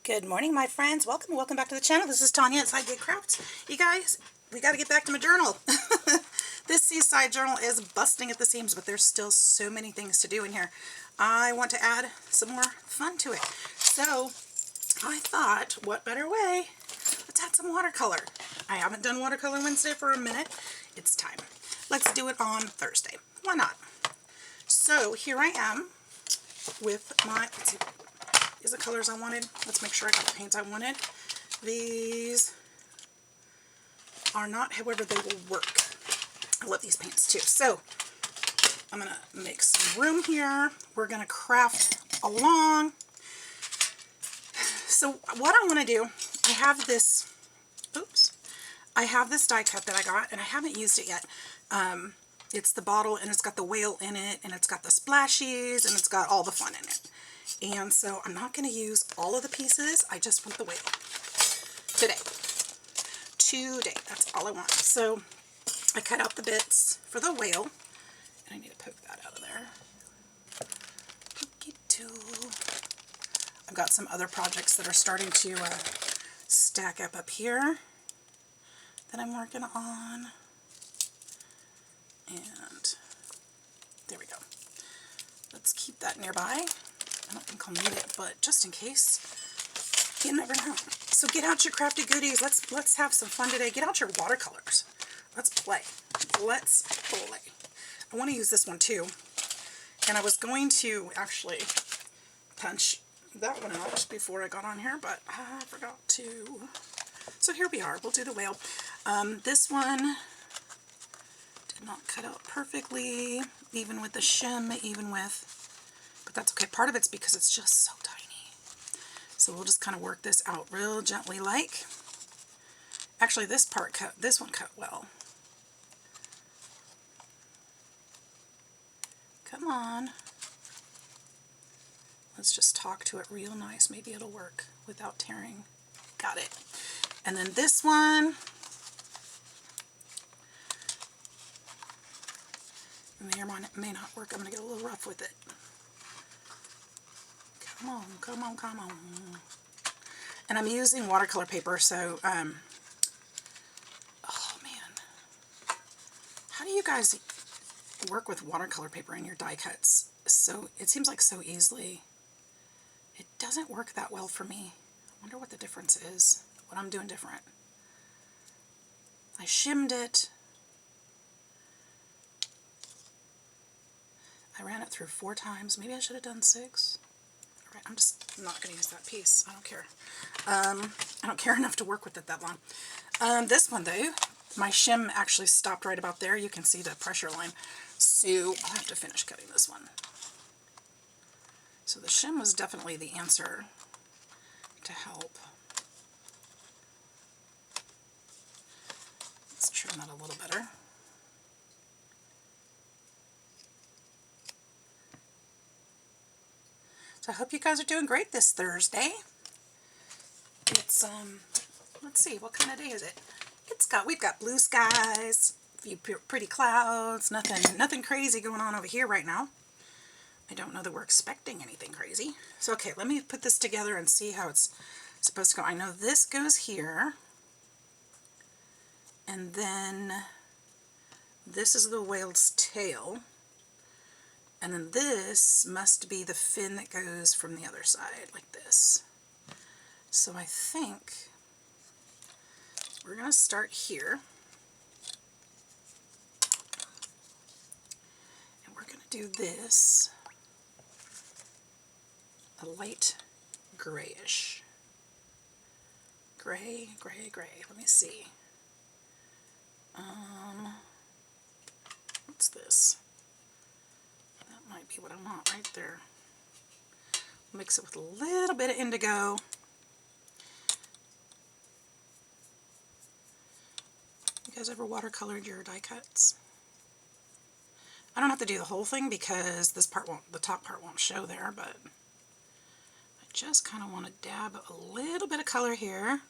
Good morning, my friends. Welcome back to the channel. This is Tanya at Sidegigcrafts. You guys, we got to get back to my journal. This seaside journal is busting at the seams, but there's still so many things to do in here. I want to add some more fun to it. So I thought, what better way? Let's add some watercolor. I haven't done Watercolor Wednesday for a minute. It's time. Let's do it on Thursday. Why not? So here I am with my, let's see, these are the colors I wanted. Let's make sure I got the paints I wanted. These are not, however, they will work. I love these paints too. So I'm going to make some room here. We're going to craft along. So what I want to do, I have this, I have this die cut that I got, and I haven't used it yet. It's the bottle, and it's got the whale in it, and it's got the splashies, and it's got all the fun in it. And so I'm not going to use all of the pieces. I just want the whale today. That's all I want. So I cut out the bits for the whale, and I need to poke that out of there. I've got some other projects that are starting to stack up here that I'm working on. And there we go. Let's keep that nearby. I don't think I'll need it, but just in case, you never know. So get out your crafty goodies. Let's have some fun today. Get out your watercolors. Let's play. Let's play. I want to use this one too. And I was going to actually punch that one out before I got on here, but I forgot to. So here we are. We'll do the whale. This one did not cut out perfectly, even with the shim, but that's okay. Part of it's because it's just so tiny. So we'll just kind of work this out real gently like. Actually, this one cut well. Come on. Let's just talk to it real nice. Maybe it'll work without tearing. Got it. And then this one. May not work. I'm going to get a little rough with it. Come on. And I'm using watercolor paper, so, oh man. How do you guys work with watercolor paper in your die cuts? So, it seems like so easily. It doesn't work that well for me. I wonder what the difference is, what I'm doing different. I shimmed it. I ran it through 4 times. Maybe I should have done 6. All right, I'm just not going to use that piece. I don't care. I don't care enough to work with it that long. This one, though, my shim actually stopped right about there. You can see the pressure line. So I'll have to finish cutting this one. So the shim was definitely the answer to help. Let's trim that a little better. So I hope you guys are doing great this Thursday. It's, let's see, what kind of day is it? We've got blue skies, a few pretty clouds, nothing crazy going on over here right now. I don't know that we're expecting anything crazy. So, okay, let me put this together and see how it's supposed to go. I know this goes here, and then this is the whale's tail. And then this must be the fin that goes from the other side, like this. So I think we're going to start here. And we're going to do this a light grayish. Gray. Let me see. What's this? Might be what I want right there. Mix it with a little bit of indigo. You guys ever watercolored your die cuts? I don't have to do the whole thing because this part the top part won't show there, but I just kind of want to dab a little bit of color here.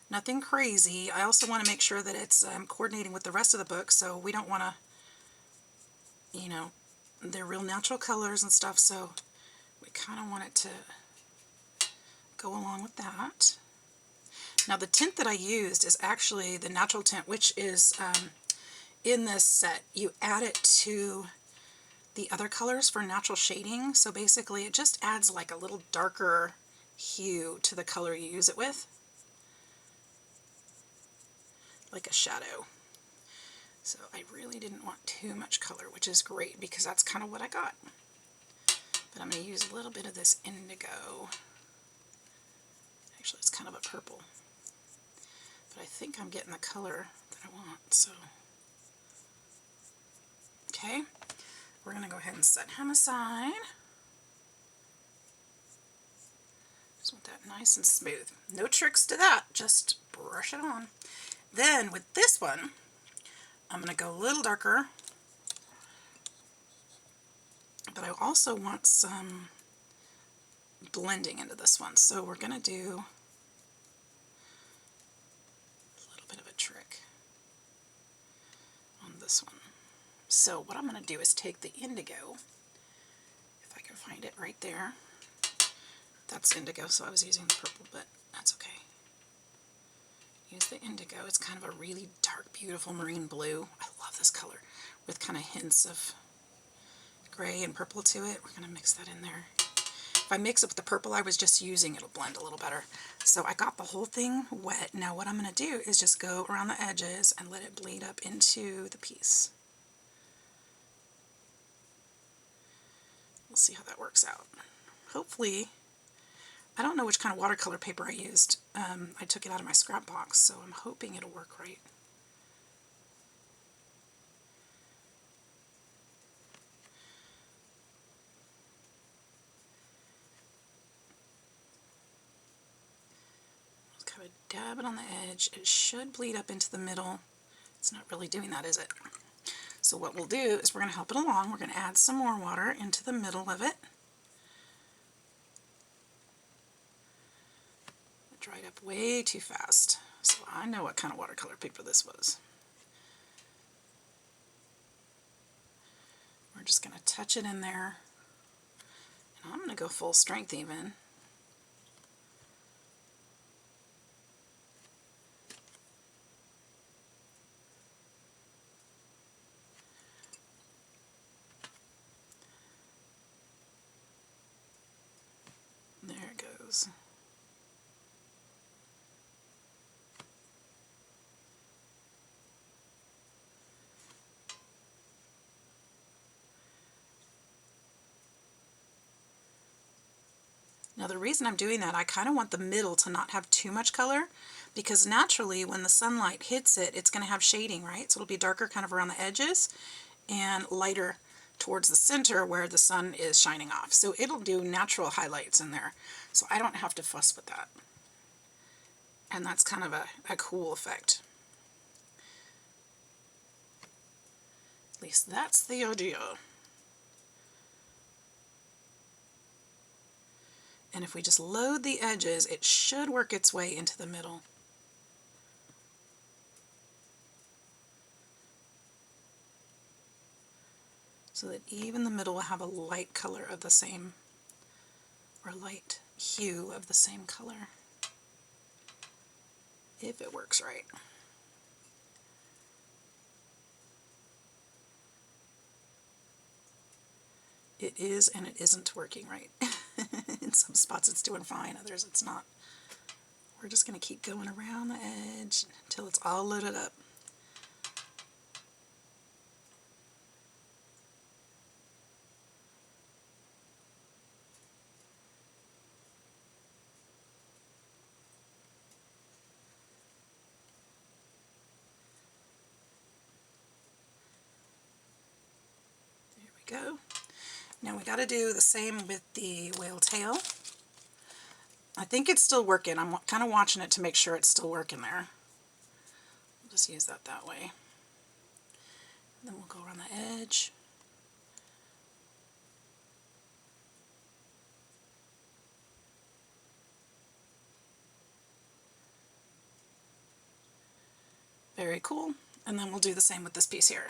Nothing crazy. I also want to make sure that it's coordinating with the rest of the book, so we don't want to, you know, they're real natural colors and stuff, so we kind of want it to go along with that. Now the tint that I used is actually the natural tint, which is in this set. You add it to the other colors for natural shading, so basically it just adds like a little darker hue to the color you use it with, like a shadow. So I really didn't want too much color, which is great because that's kind of what I got. But I'm going to use a little bit of this indigo. Actually, it's kind of a purple. But I think I'm getting the color that I want, so. Okay, we're going to go ahead and set him aside. Just want that nice and smooth. No tricks to that, just brush it on. Then with this one, I'm going to go a little darker, but I also want some blending into this one. So we're going to do a little bit of a trick on this one. So what I'm going to do is take the indigo, if I can find it right there. That's indigo, so I was using the purple, but that's okay. Use the indigo. It's kind of a really dark, beautiful marine blue. I love this color with kind of hints of gray and purple to it. We're going to mix that in there. If I mix it with the purple I was just using, it'll blend a little better. So I got the whole thing wet. Now what I'm going to do is just go around the edges and let it bleed up into the piece. We'll see how that works out. Hopefully, I don't know which kind of watercolor paper I used. I took it out of my scrap box, so I'm hoping it'll work right. Just kind of dab it on the edge. It should bleed up into the middle. It's not really doing that, is it? So what we'll do is we're going to help it along. We're going to add some more water into the middle of it. It dried up way too fast. So I know what kind of watercolor paper this was. We're just going to touch it in there. And I'm going to go full strength even. There it goes. Now the reason I'm doing that, I kind of want the middle to not have too much color, because naturally when the sunlight hits it, it's going to have shading, right? So it'll be darker kind of around the edges and lighter towards the center where the sun is shining off. So it'll do natural highlights in there. So I don't have to fuss with that. And that's kind of a cool effect. At least that's the idea. And if we just load the edges, it should work its way into the middle. So that even the middle will have a light color of the same, or light hue of the same color. If it works right. It is and it isn't working right. In some spots it's doing fine, others it's not. We're just going to keep going around the edge until it's all loaded up. There we go. Now we got to do the same with the whale tail. I think it's still working. I'm kind of watching it to make sure it's still working there. We'll just use that way. And then we'll go around the edge. Very cool. And then we'll do the same with this piece here.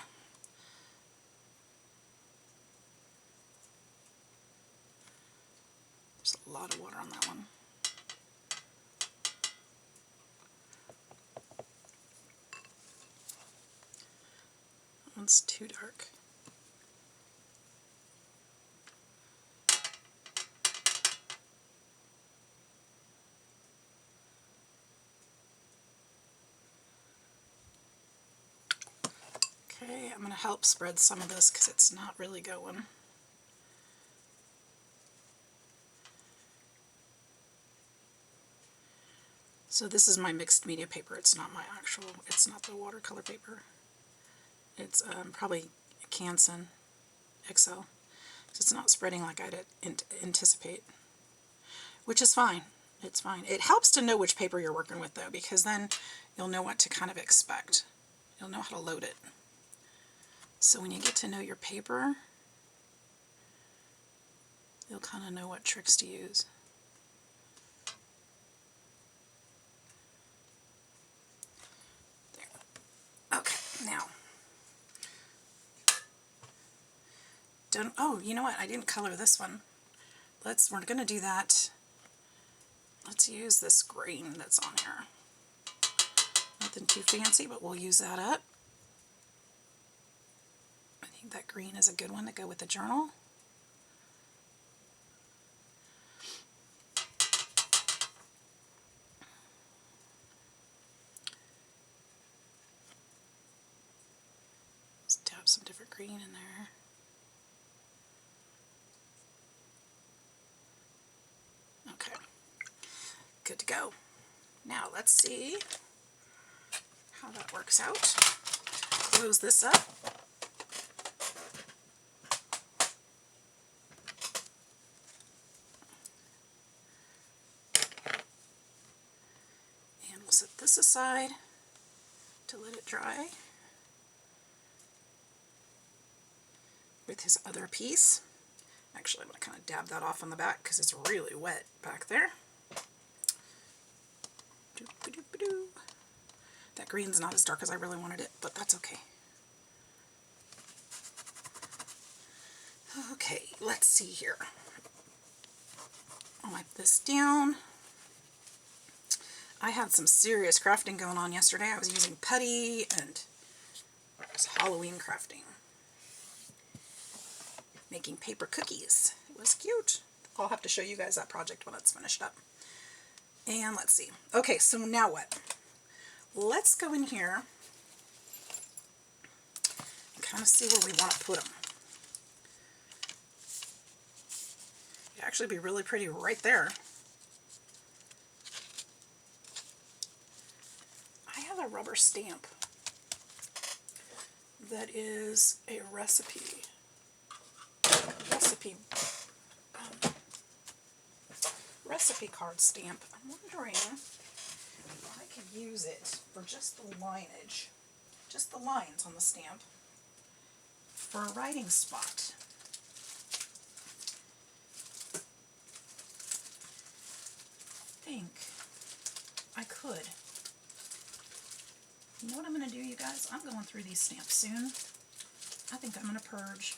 There's a lot of water on that one. one's too dark. Okay, I'm going to help spread some of this because it's not really going. So this is my mixed media paper. It's not my actual, it's not the watercolor paper. It's probably Canson XL. So it's not spreading like I'd anticipate, which is fine. It's fine. It helps to know which paper you're working with though, because then you'll know what to kind of expect. You'll know how to load it. So when you get to know your paper, you'll kind of know what tricks to use. There. Okay, now. Oh, you know what? I didn't color this one. We're going to do that. Let's use this green that's on here. Nothing too fancy, but we'll use that up. I think that green is a good one to go with the journal. Let's dab some different green in there. Okay, good to go. Now let's see how that works out. Close this up. And we'll set this aside to let it dry with his other piece. Actually, I'm going to kind of dab that off on the back because it's really wet back there. That green's not as dark as I really wanted it, but that's okay. Okay, let's see here. I'll wipe this down. I had some serious crafting going on yesterday. I was using putty and it was Halloween crafting. Making paper cookies. It was cute. I'll have to show you guys that project when it's finished up. And let's see. Okay, so now what? Let's go in here and kind of see where we want to put them. It'd actually be really pretty right there. I have a rubber stamp that is a recipe card stamp. I'm wondering if I could use it for just the lineage, just the lines on the stamp for a writing spot. I think I could. You know what I'm going to do, you guys? I'm going through these stamps soon. I think I'm going to purge.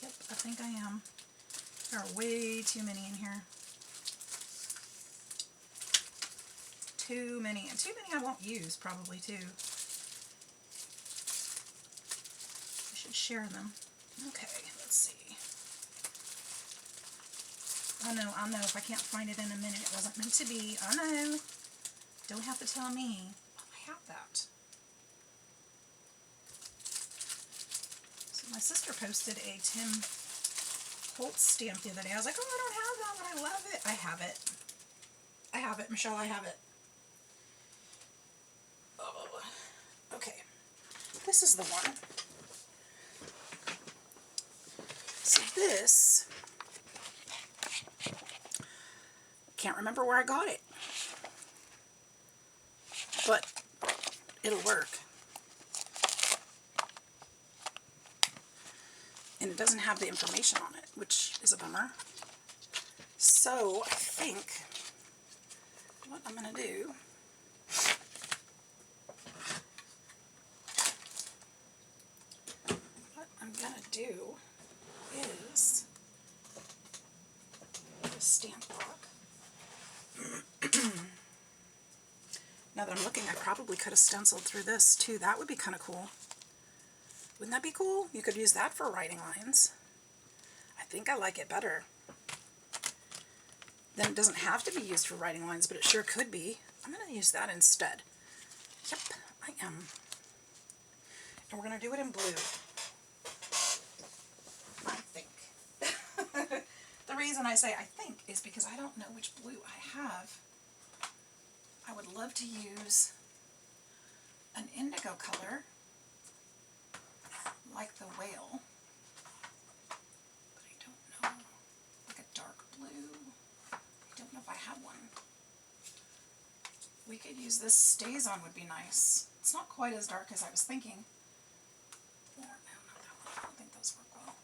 Yep, I think I am. There are way too many in here. Too many, and too many I won't use probably too. I should share them. Okay, let's see. I know, if I can't find it in a minute, it wasn't meant to be. I know. Don't have to tell me. Oh, I have that. So my sister posted a Tim Holtz stamp the other day. I was like, oh, I don't have that one. I love it. I have it. I have it, Michelle. I have it. Oh, okay. This is the one. So this, can't remember where I got it, but it'll work. And it doesn't have the information on it, which is a bummer. So I think what I'm going to do, is the stamp block. Now that I'm looking, I probably could have stenciled through this too. That would be kind of cool. Wouldn't that be cool? You could use that for writing lines. I think I like it better. Then it doesn't have to be used for writing lines, but it sure could be. I'm going to use that instead. Yep, I am. And we're going to do it in blue. I think. The reason I say I think is because I don't know which blue I have. I would love to use an indigo color, like the whale, but I don't know, like a dark blue. I don't know if I have one. We could use this Stays On would be nice. It's not quite as dark as I was thinking. No, not that one. I don't think those work well.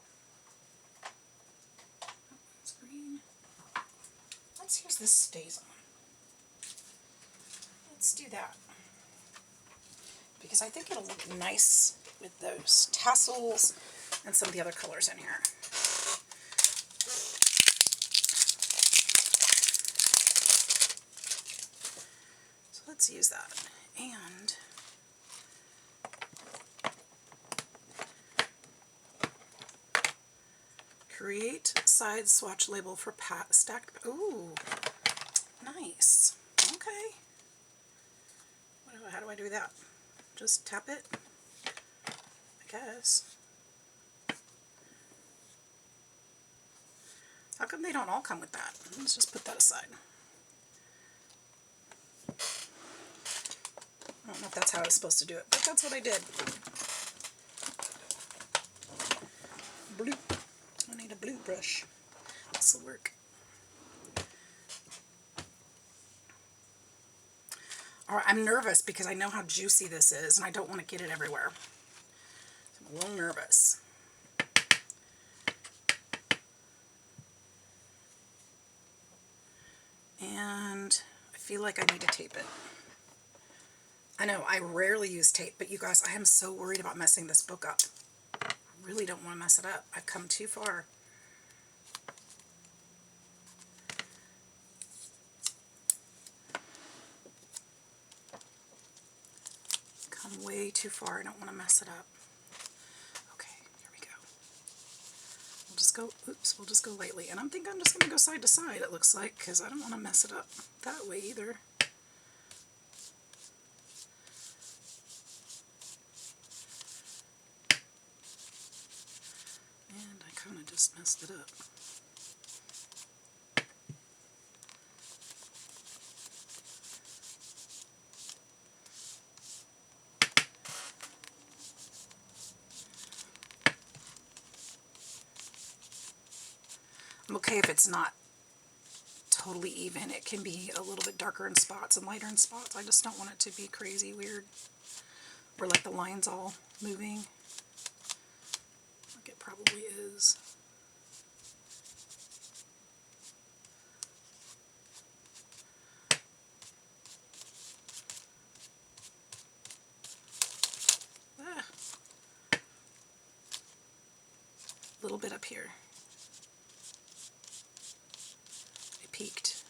That one's green. Let's use this Stays On. Let's do that. Because I think it'll look nice with those tassels and some of the other colors in here. So let's use that. And create side swatch label for stacked. Ooh, nice. Okay. How do I do that? Just tap it, I guess. How come they don't all come with that? Let's just put that aside. I don't know if that's how I was supposed to do it, but that's what I did. Blue. I need a blue brush. This will work. Alright, I'm nervous because I know how juicy this is and I don't want to get it everywhere. So I'm a little nervous. And I feel like I need to tape it. I know, I rarely use tape, but you guys, I am so worried about messing this book up. I really don't want to mess it up. I've come too far. Come way too far. I don't want to mess it up. Okay, here we go. We'll just go, oops, we'll just go lightly. And I think I'm just going to go side to side, it looks like, because I don't want to mess it up that way either. And I kind of just messed it up. I'm okay if it's not totally even. It can be a little bit darker in spots and lighter in spots. I just don't want it to be crazy weird. Or like the lines all moving. Like it probably is. Ah. A little bit up here. Peaked.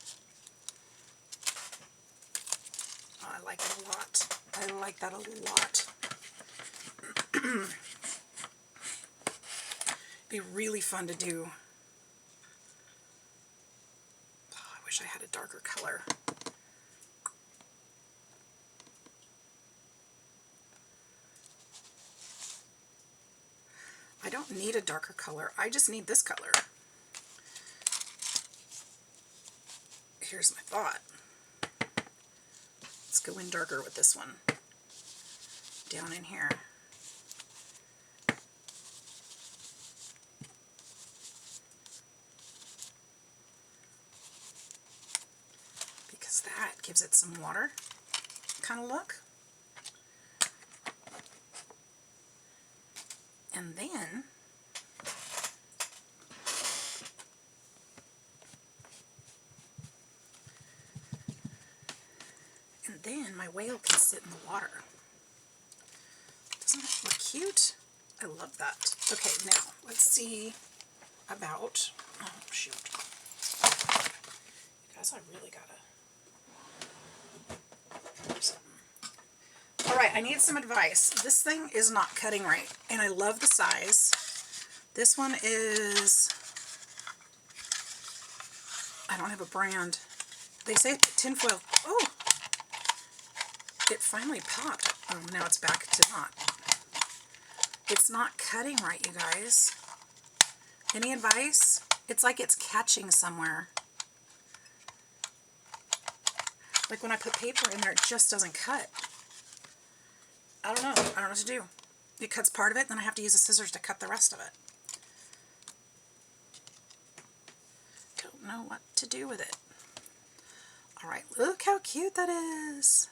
Oh, I like it a lot. I like that a lot. Be really fun to do. Oh, I wish I had a darker color. I don't need a darker color. I just need this color. Here's my thought. Let's go in darker with this one. Down in here. Because that gives it some water kind of look. And then my whale can sit in the water. Doesn't that look cute? I love that. Okay, now let's see about, oh shoot. You guys, I really gotta do something. Alright, I need some advice. This thing is not cutting right, and I love the size. This one is, I don't have a brand. They say tinfoil. Oh! It finally popped. Oh, now it's back to not. It's not cutting right, you guys. Any advice? It's like it's catching somewhere. Like when I put paper in there, it just doesn't cut. I don't know. I don't know what to do. It cuts part of it, then I have to use the scissors to cut the rest of it. Don't know what to do with it. Alright, look how cute that is.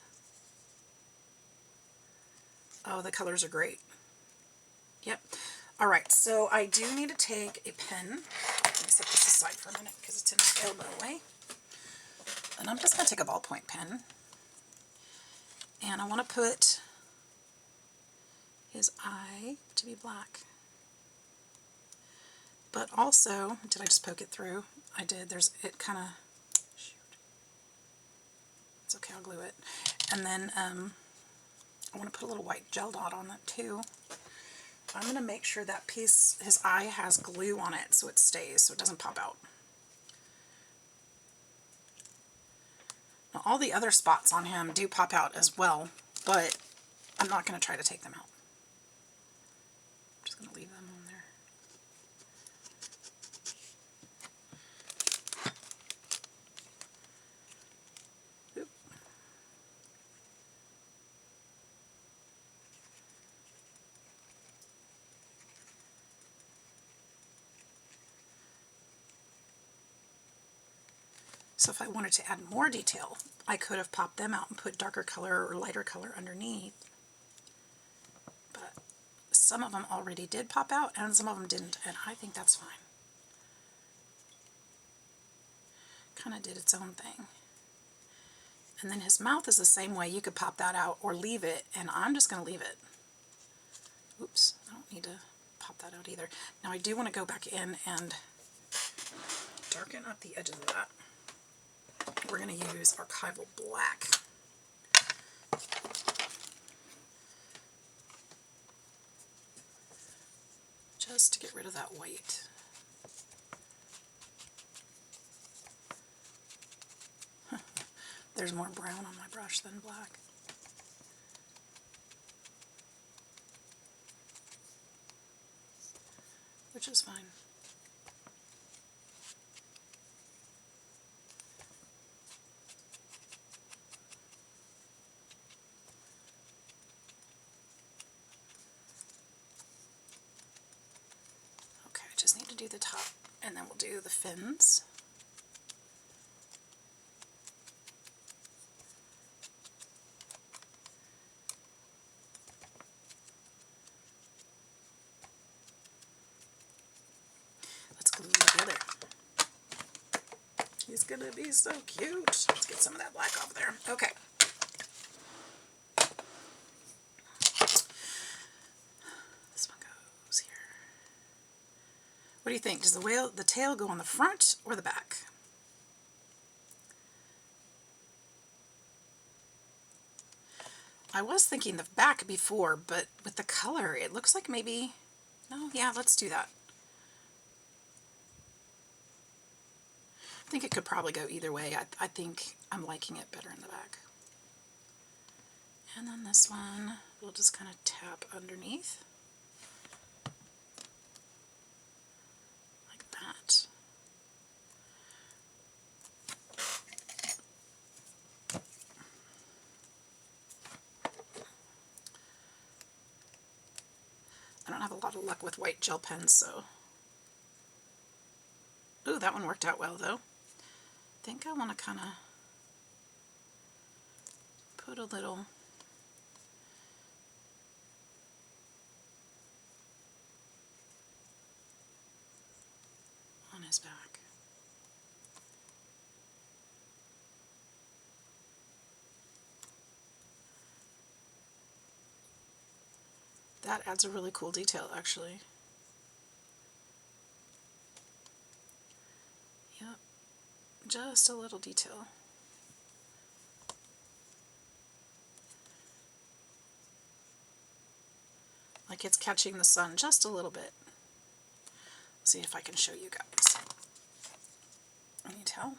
Oh, the colors are great. Yep. Alright, so I do need to take a pen. Let me set this aside for a minute because it's in my elbow way. And I'm just going to take a ballpoint pen. And I want to put his eye to be black. But also, did I just poke it through? I did. There's, it kind of, shoot. It's okay, I'll glue it. And then I want to put a little white gel dot on that too. I'm going to make sure that piece, his eye has glue on it so it stays, so it doesn't pop out. Now all the other spots on him do pop out as well, but I'm not going to try to take them out. I'm just going to leave them on there. Oop. So if I wanted to add more detail, I could have popped them out and put darker color or lighter color underneath. But some of them already did pop out and some of them didn't, and I think that's fine. Kind of did its own thing. And then his mouth is the same way. You could pop that out or leave it, and I'm just going to leave it. Oops, I don't need to pop that out either. Now I do want to go back in and darken up the edges of that. We're going to use Archival Black. Just to get rid of that white. There's more brown on my brush than black. Which is fine. Okay, I just need to do the top, and then we'll do the fins. Let's glue them together. He's gonna be so cute. Let's get some of that black off there. Okay. This one goes here. What do you think? Does the tail go on the front or the back? I was thinking the back before, but with the color, it looks like maybe, no, yeah, let's do that. I think it could probably go either way. I think I'm liking it better in the back. And then this one, we'll just kind of tap underneath. Like that. I don't have a lot of luck with white gel pens, so. Ooh, that one worked out well, though. I think I want to kind of put a little on his back. That adds a really cool detail, actually. Yep, just a little detail. Like it's catching the sun just a little bit. See if I can show you guys. Can you tell?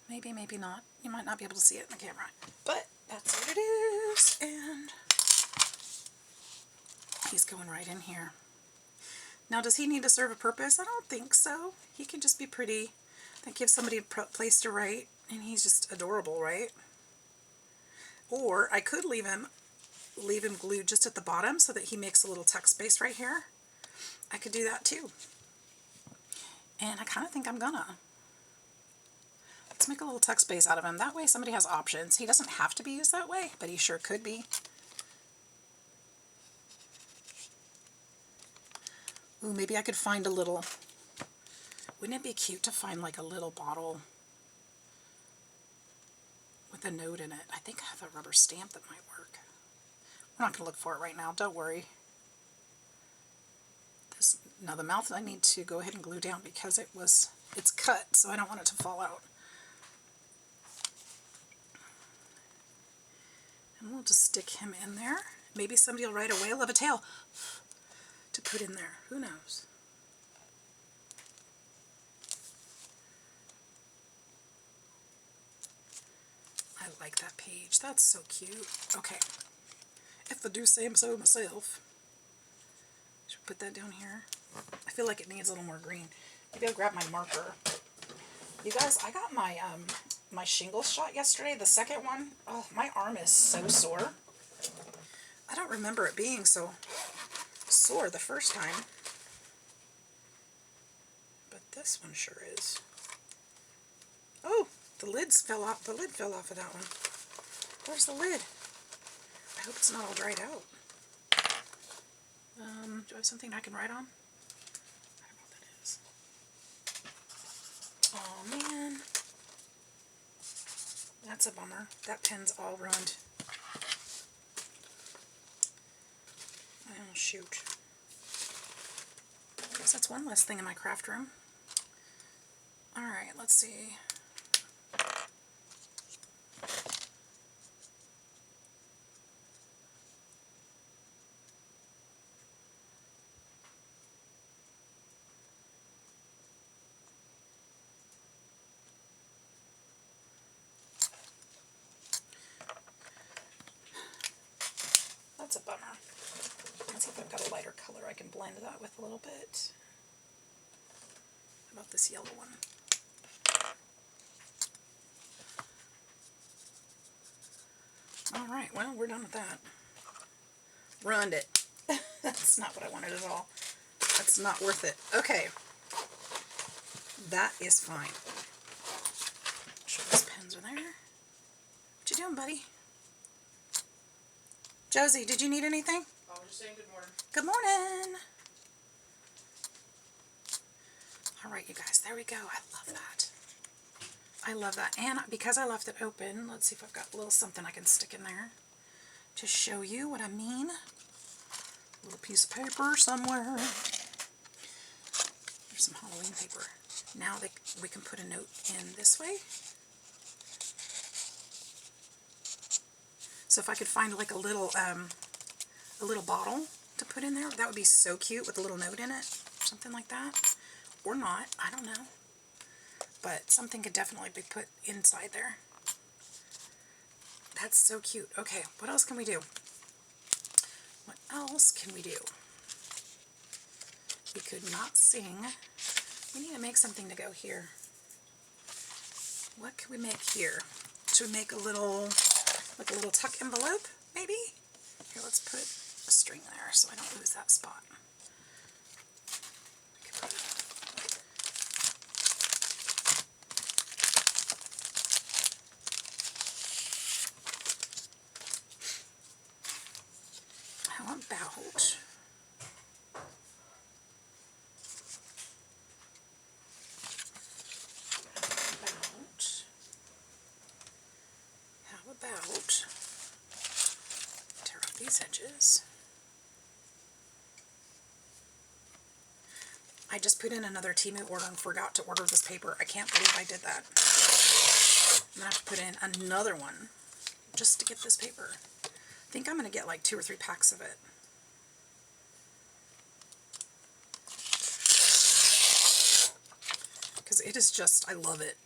Maybe, maybe not. You might not be able to see it in the camera. But that's what it is. And he's going right in here. Now, does he need to serve a purpose? I don't think so. He can just be pretty. That gives somebody a place to write. And he's just adorable, right? Or I could leave him glued just at the bottom so that he makes a little text space right here. I could do that too. And I kind of think I'm gonna. Let's make a little text space out of him. That way somebody has options. He doesn't have to be used that way, but he sure could be. Ooh, maybe I could find a little... Wouldn't it be cute to find like a little bottle with a note in it? I think I have a rubber stamp that might work. We're not going to look for it right now. Don't worry. Now the mouth I need to go ahead and glue down because it's cut, so I don't want it to fall out. And we'll just stick him in there. Maybe somebody will write a whale of a tail to put in there. Who knows? I like that page. That's so cute. Okay. If I do say so myself. Should we put that down here? I feel like it needs a little more green. Maybe I'll grab my marker. You guys, I got my my shingles shot yesterday, the second one. Oh, my arm is so sore. I don't remember it being so sore the first time. But this one sure is. Oh, the lids fell off. The lid fell off of that one. Where's the lid? I hope it's not all dried out. Do I have something I can write on? I don't know what that is. Oh man. That's a bummer. That pen's all ruined. Oh shoot. I guess that's one less thing in my craft room. Alright, let's see. That's a bummer. Let's see if I've got a lighter color I can blend that with a little bit. How about this yellow one? Alright, well, we're done with that. Ruined it. That's not what I wanted at all. That's not worth it. Okay. That is fine. Sure those pens are there. What you doing, buddy? Josie, did you need anything? I was just saying good morning. Good morning. Alright, you guys, there we go. I love that. I love that. And because I left it open, let's see if I've got a little something I can stick in there to show you what I mean. A little piece of paper somewhere. There's some Halloween paper. Now we can put a note in this way. So if I could find like a little bottle to put in there, that would be so cute with a little note in it. Something like that. Or not, I don't know. But something could definitely be put inside there. That's so cute. Okay, what else can we do? What else can we do? We could not sing. We need to make something to go here. What can we make here? Should we make a little, like a little tuck envelope, maybe? Here, let's put a string there so I don't lose that spot. How about tear off these edges. I just put in another Temu order and forgot to order this paper. I can't believe I did that. I'm going to have to put in another one just to get this paper. think I'm going to get like 2 or 3 packs of it. Because it is just, I love it.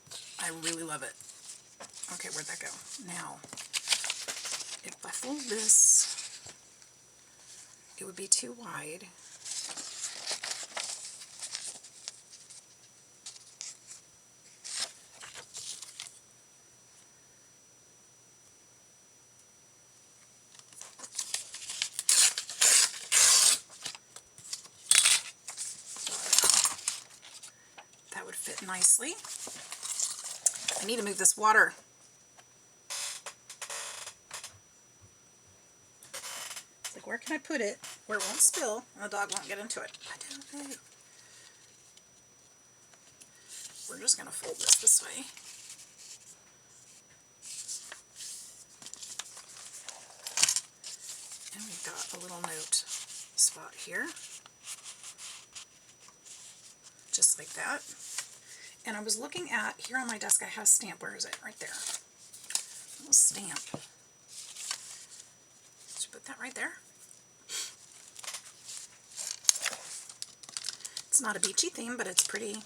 I really love it. Okay, where'd that go? Now, if I fold this, it would be too wide. That would fit nicely. I need to move this water. It's like, where can I put it where it won't spill and the dog won't get into it? I don't know. We're just going to fold this way. And we've got a little note spot here. Just like that. And I was looking at, here on my desk I have a stamp. Where is it? Right there. A little stamp. Should put that right there. It's not a beachy theme, but it's pretty.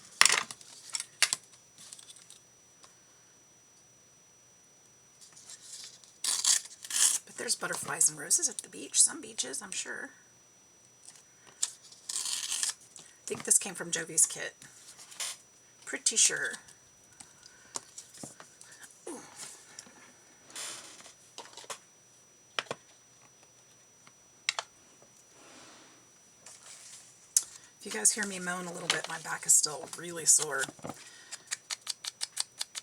But there's butterflies and roses at the beach. Some beaches, I'm sure. I think this came from Jovi's kit. Pretty sure. Ooh. If you guys hear me moan a little bit, my back is still really sore.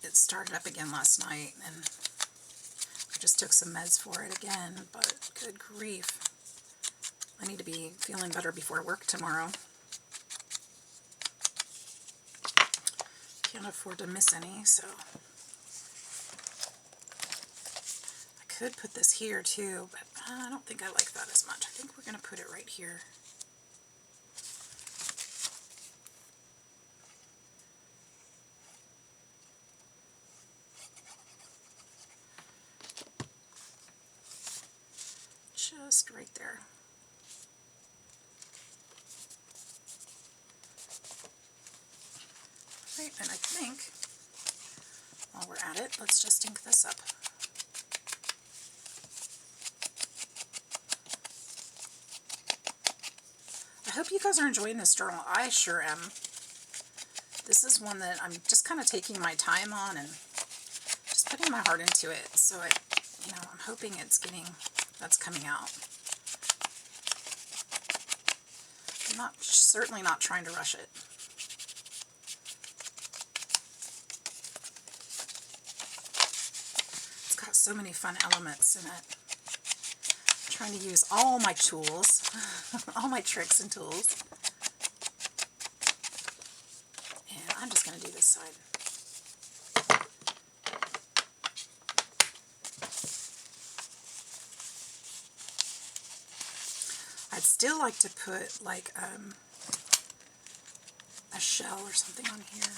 It started up again last night, and I just took some meds for it again, but good grief. I need to be feeling better before work tomorrow. Can't afford to miss any, so I could put this here too, but I don't think I like that as much. I think we're going to put it right here. Just right there. Right, and I think while we're at it, let's just ink this up. I hope you guys are enjoying this journal. I sure am. This is one that I'm just kind of taking my time on and just putting my heart into it. So I'm hoping that's coming out. I'm certainly not trying to rush it. It's got so many fun elements in it. I'm trying to use all my tools, all my tricks and tools. And I'm just going to do this side. I'd still like to put like a shell or something on here,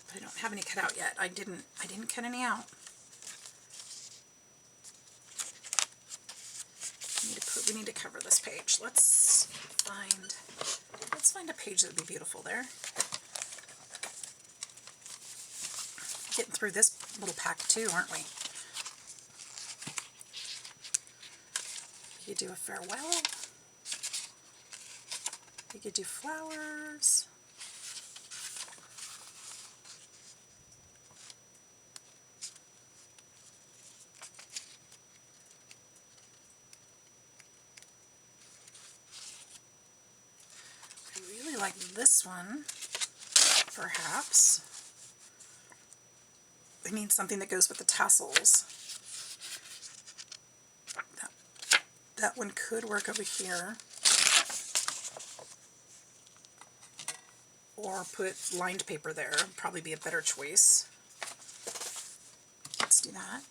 but I don't have any cut out yet. I didn't cut any out. We need to cover this page. Let's find a page that would be beautiful there. Getting through this little pack too, aren't we? You could do a farewell. You could do flowers. I really like this one, perhaps. We need something that goes with the tassels. That one could work over here. Or put lined paper there. Probably be a better choice. Let's do that.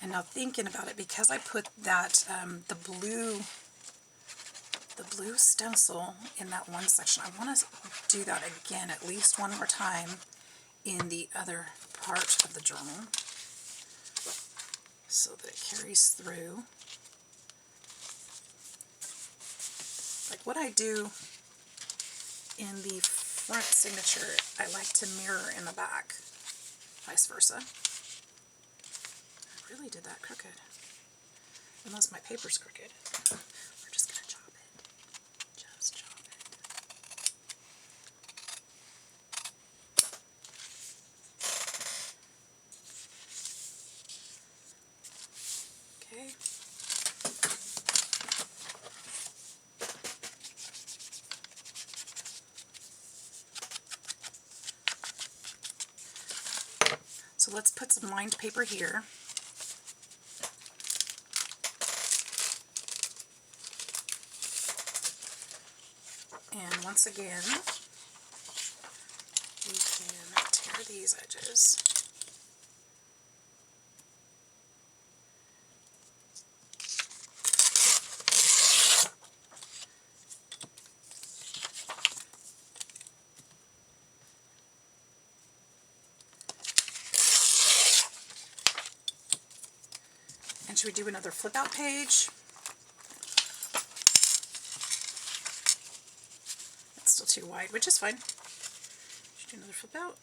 And now thinking about it, because I put that, the blue stencil in that one section, I want to do that again at least one more time in the other part of the journal so that it carries through. Like what I do in the front signature, I like to mirror in the back, vice versa. I really did that crooked. Unless my paper's crooked. We're just going to chop it. Just chop it. Okay. So let's put some lined paper here. And once again, we can tear these edges. And should we do another flip out page? It's still too wide, which is fine. Should we do another flip out?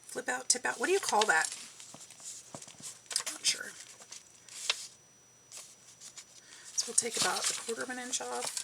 Flip out, tip out. What do you call that? I'm not sure. So we'll take about 1/4 of an inch off.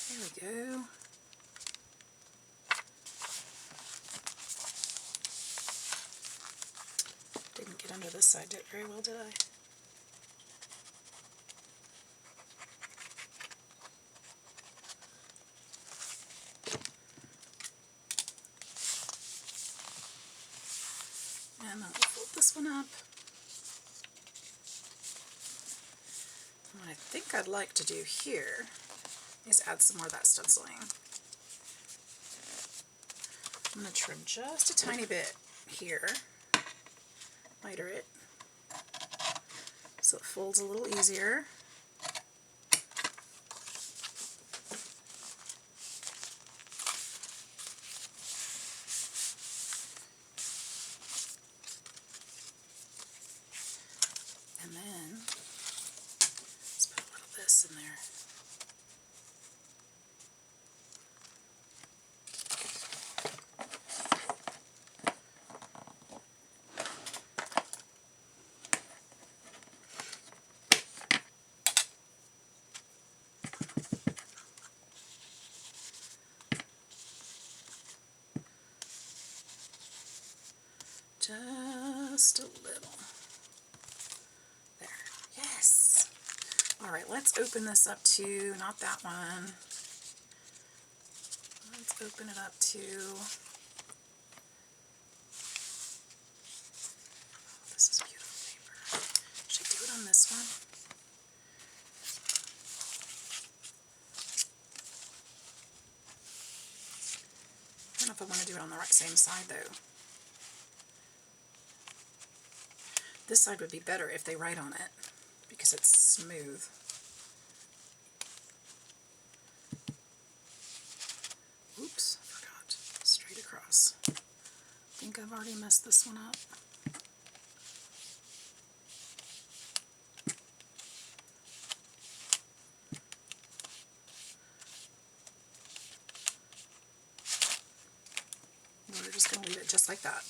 There we go. Didn't get under this side very well, did I? And then we'll fold this one up. And what I think I'd like to do here is add some more of that stenciling. I'm going to trim just a tiny bit here, miter it, so it folds a little easier. And then let's put a little of this in there. Just a little. There. Yes. All right, let's open this up to, not that one. Let's open it up to, oh, this is beautiful paper. Should I do it on this one? I don't know if I want to do it on the right same side though. This side would be better if they write on it because it's smooth. Oops, I forgot. Straight across. I think I've already messed this one up. just going to leave it just like that.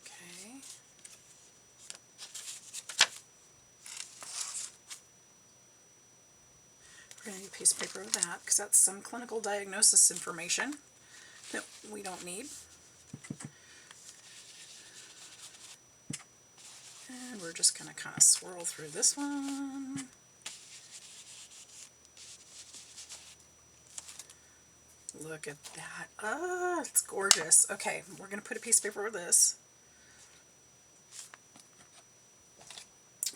Okay. We're going to need a piece of paper of that because that's some clinical diagnosis information that we don't need. And we're just going to kind of swirl through this one. Look at that. Oh, it's gorgeous. Okay, we're going to put a piece of paper with this.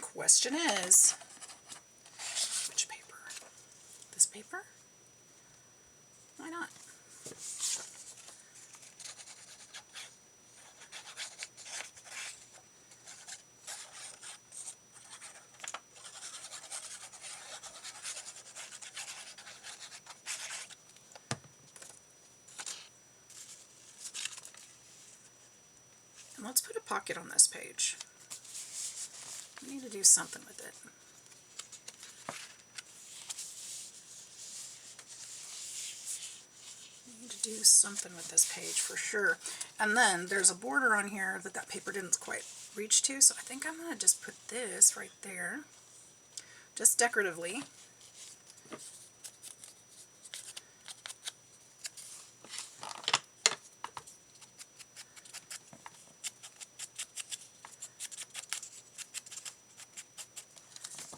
Question is, which paper? This paper? Why not? And let's put a pocket on this page. We need to do something with it. We need to do something with this page for sure. And then there's a border on here that that paper didn't quite reach to, so I think I'm going to just put this right there, just decoratively.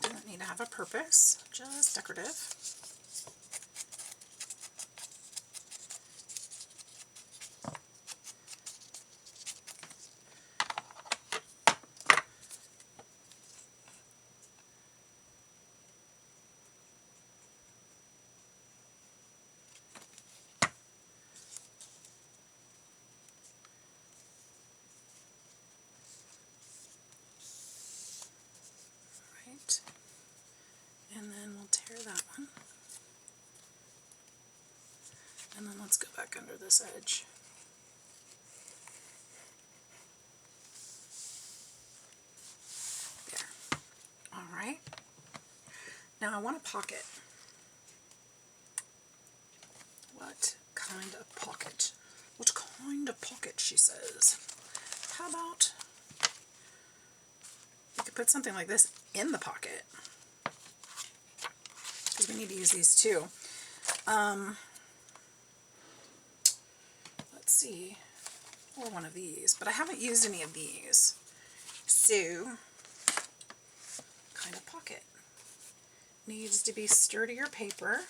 Doesn't need to have a purpose, just decorative. Right. And then we'll tear that one. And then let's go back under this edge. There. Alright. Now I want a pocket. What kind of pocket? What kind of pocket, she says. How about you could put something like this in the pocket? Because we need to use these too. Let's see. Or one of these. But I haven't used any of these. So, kind of pocket. Needs to be sturdier paper.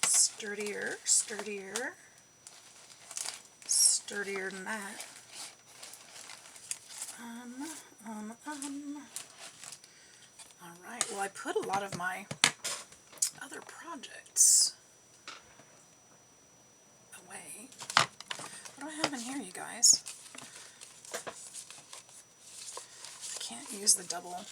Sturdier, sturdier. Sturdier than that. Alright, well I put a lot of my other projects away. What do I have in here, you guys? I can't use the double.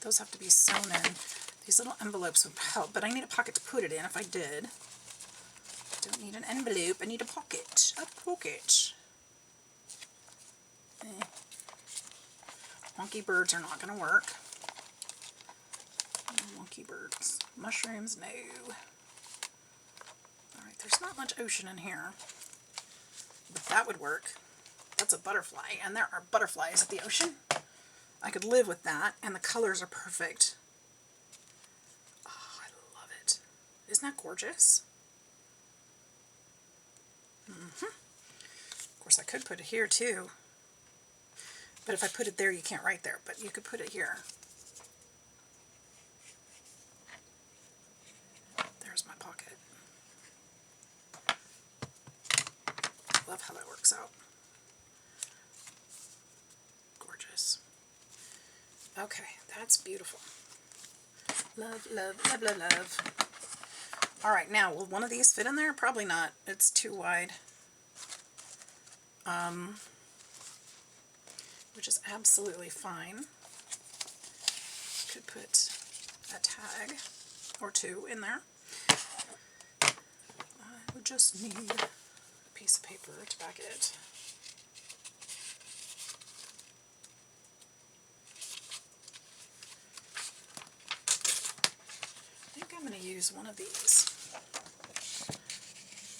Those have to be sewn in. These little envelopes would help, but I need a pocket to put it in if I did. Don't need an envelope, I need a pocket. A pocket. Wonky birds are not going to work. Wonky birds. Mushrooms, no. Alright, there's not much ocean in here. But that would work. That's a butterfly, and there are butterflies at the ocean. I could live with that, and the colors are perfect. Oh, I love it. Isn't that gorgeous? Of course, I could put it here too. But if I put it there, you can't write there. But you could put it here. There's my pocket. Love how that works out. Gorgeous. Okay, that's beautiful. Love, love, love, love, love. Alright, now, will one of these fit in there? Probably not. It's too wide. Which is absolutely fine. Could put a tag or two in there. I would just need a piece of paper to back it. to use one of these.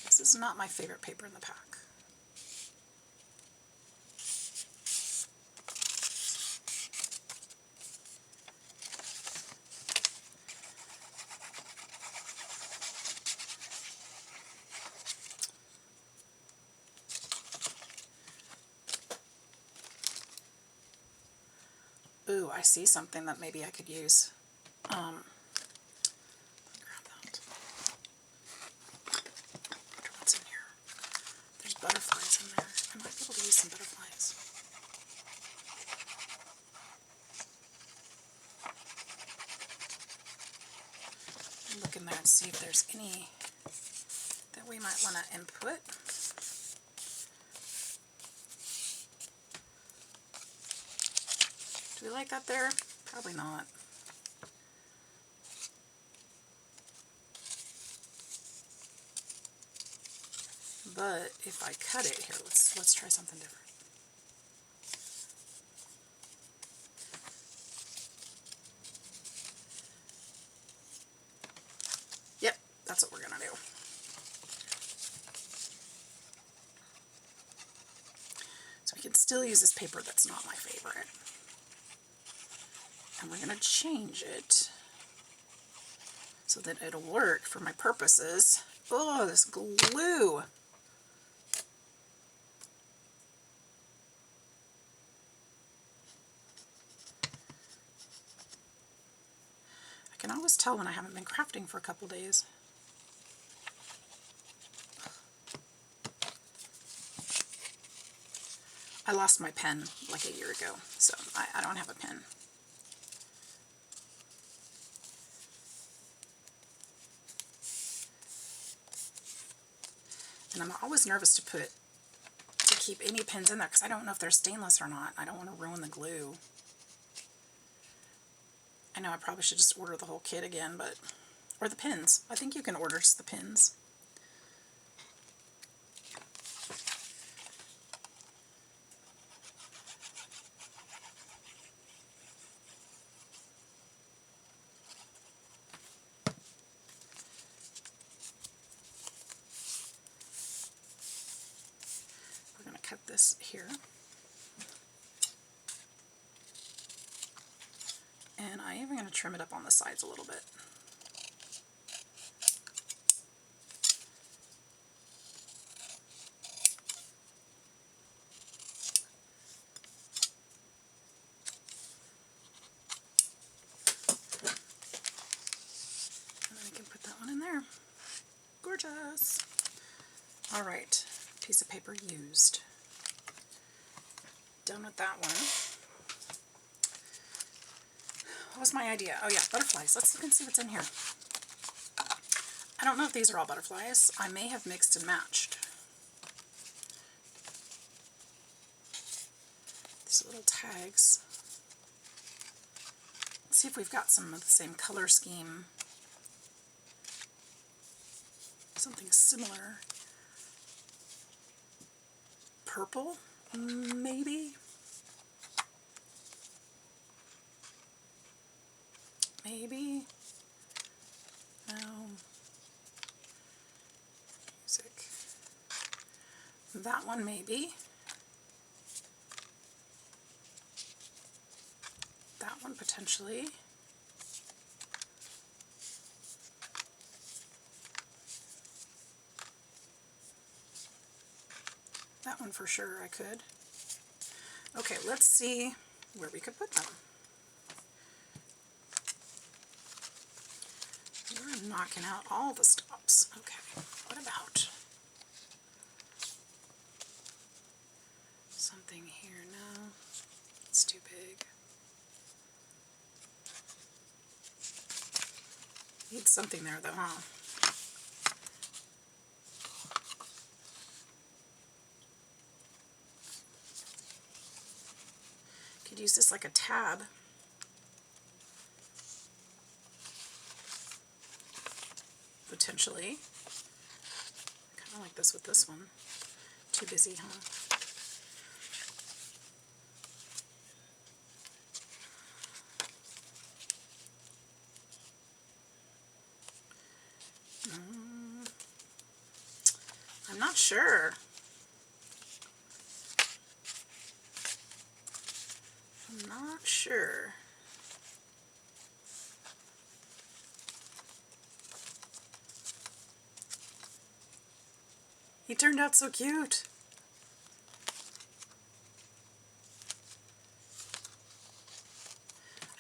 This is not my favorite paper in the pack. Ooh, I see something that maybe I could use. Let me grab that. Wonder what's in here. There's butterflies in there. I might be able to use some butterflies. Look in there and see if there's any that we might want to input. Do we like that there? Probably not. But if I cut it here, let's try something different. Yep, that's what we're gonna do. So we can still use this paper that's not my favorite. And we're going to change it so that it'll work for my purposes. Oh, this glue. I can always tell when I haven't been crafting for a couple days. I lost my pen like a year ago, so I don't have a pen. And I'm always nervous to keep any pins in there because I don't know if they're stainless or not. I don't want to ruin the glue. I know I probably should just order the whole kit again, but, or the pins. I think you can order just the pins. Cut this here, and I'm even going to trim it up on the sides a little bit. And then I can put that one in there. Gorgeous. All right, piece of paper used. Done with that one. What was my idea? Oh yeah, butterflies. Let's look and see what's in here. I don't know if these are all butterflies. I may have mixed and matched. These little tags. Let's see if we've got some of the same color scheme. Something similar. Purple, maybe? Maybe? No. Music. That one maybe. That one potentially. That one for sure I could. Okay, let's see where we could put them. We're knocking out all the stops. Okay, what about something here? No, it's too big. Need something there though, huh? Could use this like a tab. Potentially. Kind of like this with this one. Too busy, huh? I'm not sure. I'm not sure. He turned out so cute.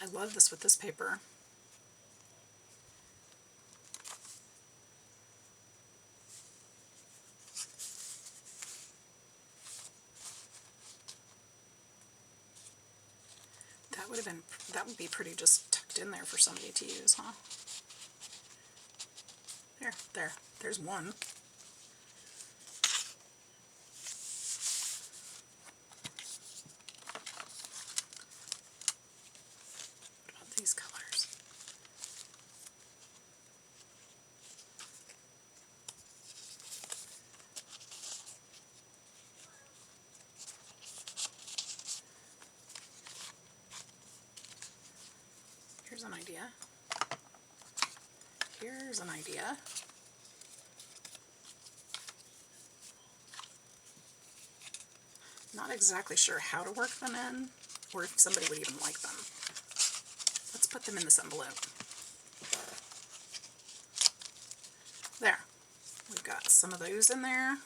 I love this with this paper. That would be pretty just tucked in there for somebody to use, huh? There's one. What about these colors? Here's an idea. Here's an idea. Not exactly sure how to work them in, or if somebody would even like them. Let's put them in this envelope. There. We've got some of those in there,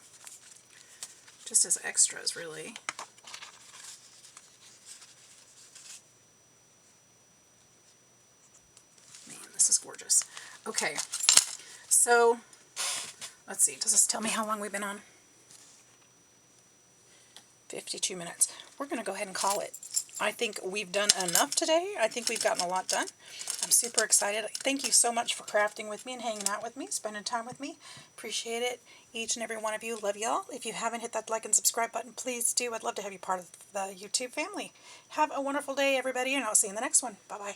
just as extras, really. Man, this is gorgeous. Okay, so let's see. Does this tell me how long we've been on? 52 minutes. We're going to go ahead and call it. I think we've done enough today. I think we've gotten a lot done. I'm super excited. Thank you so much for crafting with me and hanging out with me, spending time with me. Appreciate it. Each and every one of you. Love y'all. If you haven't hit that like and subscribe button, please do. I'd love to have you part of the YouTube family. Have a wonderful day, everybody, and I'll see you in the next one. Bye-bye.